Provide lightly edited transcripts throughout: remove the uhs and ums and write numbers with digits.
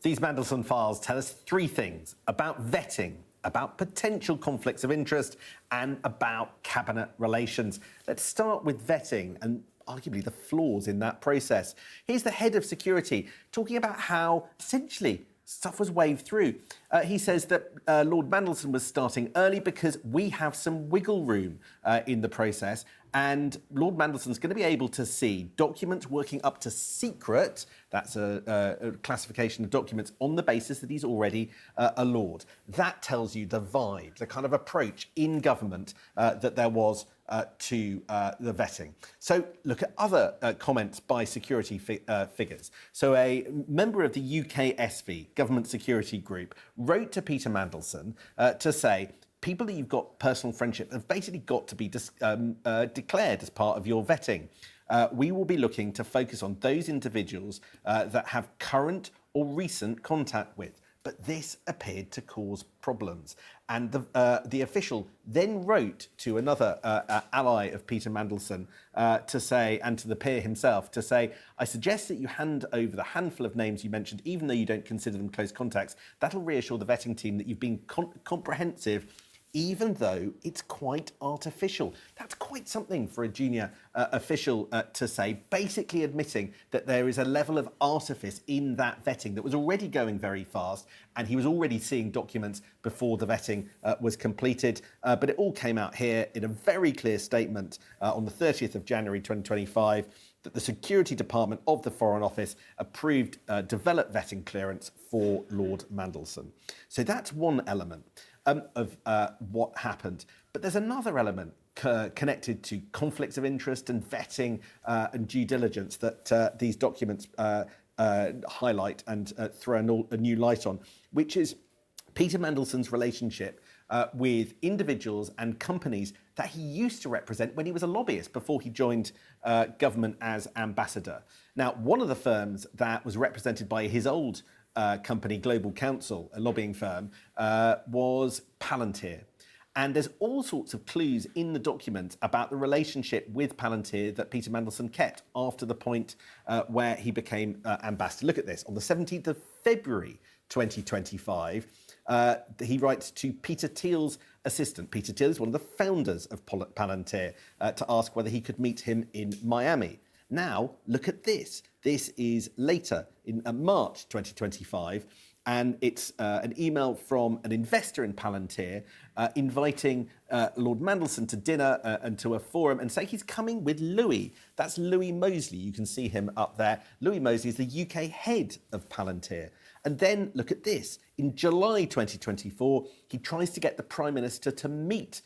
These Mandelson Files tell us three things about vetting, about potential conflicts of interest, and about cabinet relations. Let's start with vetting and arguably the flaws in that process. Here's the head of security talking about how essentially stuff was waved through. He says that Lord Mandelson was starting early because we have some wiggle room in the process, and Lord Mandelson's going to be able to see documents working up to secret. That's a classification of documents on the basis that he's already a lord. That tells you the vibe, the kind of approach in government that there was to the vetting. So look at other comments by security figures. So a member of the UKSV, Government Security Group, wrote to Peter Mandelson to say, people that you've got personal friendship have basically got to be declared as part of your vetting. We will be looking to focus on those individuals that have current or recent contact with. But this appeared to cause problems. And the official then wrote to another ally of Peter Mandelson to say, and to the peer himself, to say, I suggest that you hand over the handful of names you mentioned, even though you don't consider them close contacts. That'll reassure the vetting team that you've been comprehensive, even though it's quite artificial. That's quite something for a junior official to say, basically admitting that there is a level of artifice in that vetting that was already going very fast, and he was already seeing documents before the vetting was completed. But it all came out here in a very clear statement on the 30th of January 2025, that the Security Department of the Foreign Office approved developed vetting clearance for Lord Mandelson. So that's one element of what happened. But there's another element connected to conflicts of interest and vetting and due diligence that these documents highlight and throw a new light on, which is Peter Mandelson's relationship with individuals and companies that he used to represent when he was a lobbyist before he joined government as ambassador. Now, one of the firms that was represented by his old company, Global Counsel, a lobbying firm, was Palantir. And there's all sorts of clues in the document about the relationship with Palantir that Peter Mandelson kept after the point where he became ambassador. Look at this. On the 17th of February 2025, he writes to Peter Thiel's assistant. Peter Thiel is one of the founders of Palantir, to ask whether he could meet him in Miami. Now, look at this. This is later in March 2025, and it's an email from an investor in Palantir inviting Lord Mandelson to dinner and to a forum, and saying he's coming with Louis. That's Louis Mosley. You can see him up there. Louis Mosley is the UK head of Palantir. And then look at this. In July 2024, he tries to get the Prime Minister to meet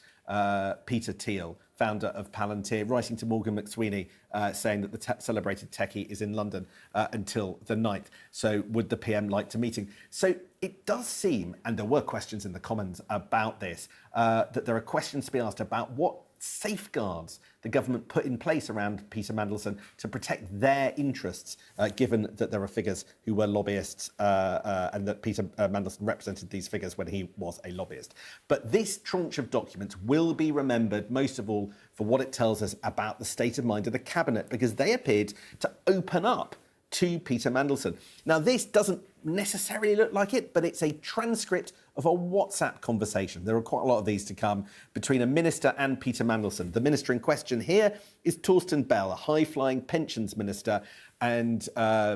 Peter Thiel, founder of Palantir, writing to Morgan McSweeney, saying that the celebrated techie is in London until the 9th. So would the PM like to meet him? So it does seem, and there were questions in the Commons about this, that there are questions to be asked about what safeguards the government put in place around Peter Mandelson to protect their interests, given that there are figures who were lobbyists and that Peter Mandelson represented these figures when he was a lobbyist. But this tranche of documents will be remembered most of all for what it tells us about the state of mind of the cabinet, because they appeared to open up to Peter Mandelson. Now, this doesn't necessarily look like it, but it's a transcript of a WhatsApp conversation. There are quite a lot of these to come between a minister and Peter Mandelson. The minister in question here is Torsten Bell, a high-flying pensions minister, and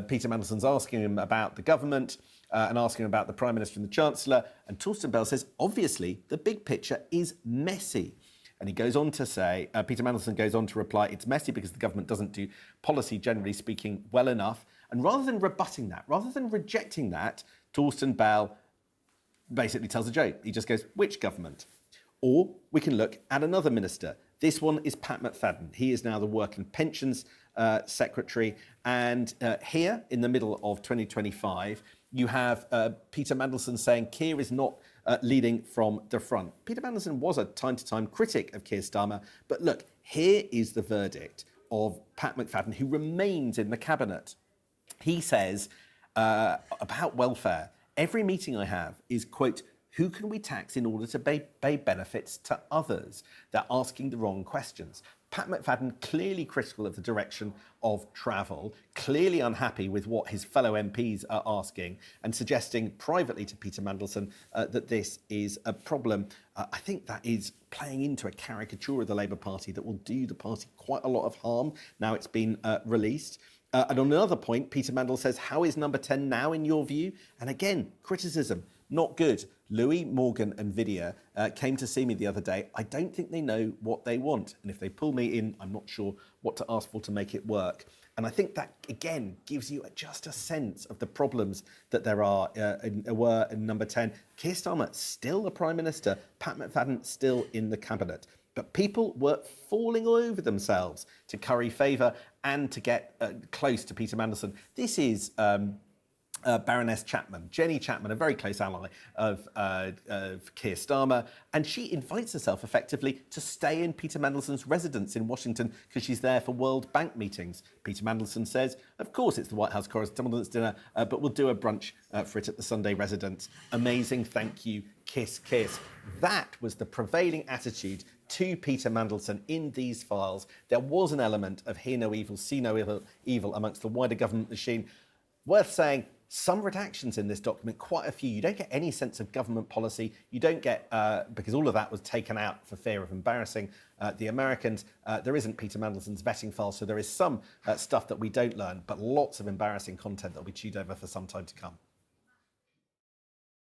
Peter Mandelson's asking him about the government and asking him about the Prime Minister and the Chancellor, and Torsten Bell says, obviously, the big picture is messy. And he goes on to say, Peter Mandelson goes on to reply, it's messy because the government doesn't do policy, generally speaking, well enough. And rather than rebutting that, rather than rejecting that, Torsten Bell basically tells a joke. He just goes, which government? Or we can look at another minister. This one is Pat McFadden. He is now the Work and Pensions Secretary. And here, in the middle of 2025, you have Peter Mandelson saying Keir is not leading from the front. Peter Mandelson was a time-to-time critic of Keir Starmer, but look, here is the verdict of Pat McFadden, who remains in the cabinet. He says about welfare, every meeting I have is, quote, who can we tax in order to pay benefits to others? They're asking the wrong questions. Pat McFadden clearly critical of the direction of travel, clearly unhappy with what his fellow MPs are asking, and suggesting privately to Peter Mandelson that this is a problem. I think that is playing into a caricature of the Labour Party that will do the party quite a lot of harm now it's been released. And on another point, Peter Mandel says, how is number 10 now in your view? And again, criticism, not good. Louis, Morgan and Vidya came to see me the other day. I don't think they know what they want. And if they pull me in, I'm not sure what to ask for to make it work. And I think that, again, gives you just a sense of the problems that there were in number 10. Keir Starmer, still the Prime Minister. Pat McFadden, still in the Cabinet. But people were falling all over themselves to curry favour and to get close to Peter Mandelson. This is Baroness Chapman, Jenny Chapman, a very close ally of Keir Starmer, and she invites herself effectively to stay in Peter Mandelson's residence in Washington because she's there for World Bank meetings. Peter Mandelson says, of course it's the White House Correspondents' Dinner, but we'll do a brunch for it at the Sunday residence. Amazing, thank you, kiss, kiss. That was the prevailing attitude to Peter Mandelson in these files. There was an element of hear no evil, see no evil amongst the wider government machine. Worth saying, some redactions in this document, quite a few. You don't get any sense of government policy. You don't get, because all of that was taken out for fear of embarrassing the Americans. There isn't Peter Mandelson's vetting file, so there is some stuff that we don't learn, but lots of embarrassing content that will be chewed over for some time to come.